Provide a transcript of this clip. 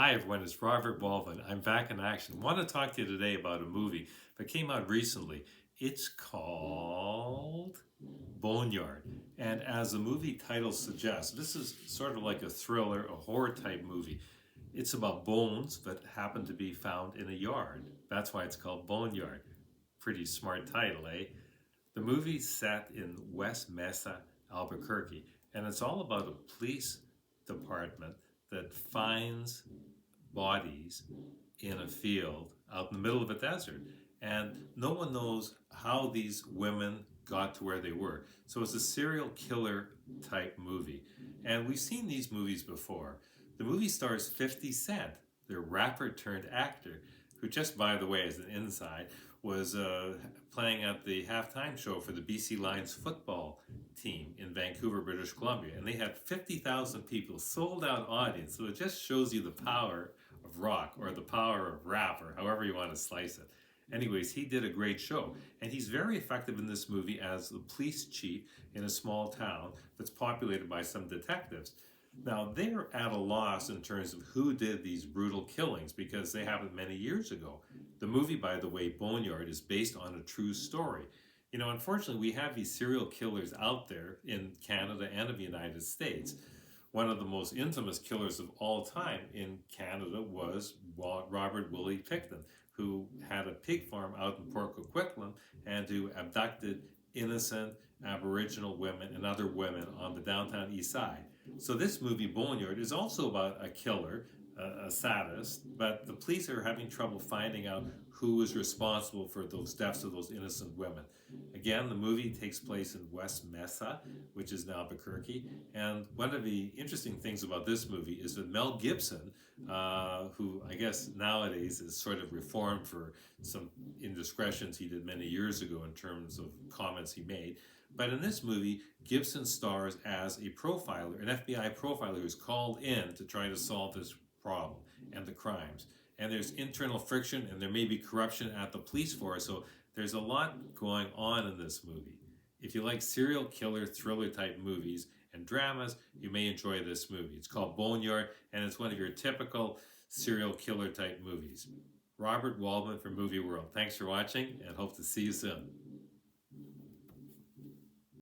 Hi everyone, it's Robert Baldwin. I'm back in action. I want to talk to you today about a movie that came out recently. It's called Boneyard. And as the movie title suggests, this is sort of like a thriller, a horror type movie. It's about bones that happen to be found in a yard. That's why it's called Boneyard. Pretty smart title, eh? The movie's set in West Mesa, Albuquerque, and it's all about a police department that finds bodies in a field out in the middle of a desert. And no one knows how these women got to where they were. So it's a serial killer type movie. And we've seen these movies before. The movie stars 50 Cent, the rapper turned actor, who just, by the way, as an inside, was playing at the halftime show for the BC Lions football team in Vancouver, British Columbia. And they had 50,000 people, sold out audience. So it just shows you the power of rock or the power of rap or however you want to slice it. Anyways, he did a great show. And he's very effective in this movie as the police chief in a small town that's populated by some detectives. Now, they're at a loss in terms of who did these brutal killings because they happened many years ago. The movie, by the way, Boneyard, is based on a true story. You know, unfortunately, we have these serial killers out there in Canada and of the United States. One of the most infamous killers of all time in Canada was Robert Willie Pickton, who had a pig farm out in Port Coquitlam and who abducted innocent Aboriginal women and other women on the downtown east side. So this movie, Boneyard, is also about a killer, a sadist, but the police are having trouble finding out who was responsible for those deaths of those innocent women. Again, the movie takes place in West Mesa, which is now Albuquerque, and one of the interesting things about this movie is that Mel Gibson, who I guess nowadays is sort of reformed for some indiscretions he did many years ago in terms of comments he made, but in this movie, Gibson stars as a profiler, an FBI profiler who's called in to try to solve this problem and the crimes. And there's internal friction and there may be corruption at the police force, so there's a lot going on in this movie. If you like serial killer thriller type movies and dramas, you may enjoy this movie. It's called Boneyard and it's one of your typical serial killer type movies. Robert Waldman from Movie World. Thanks for watching and hope to see you soon.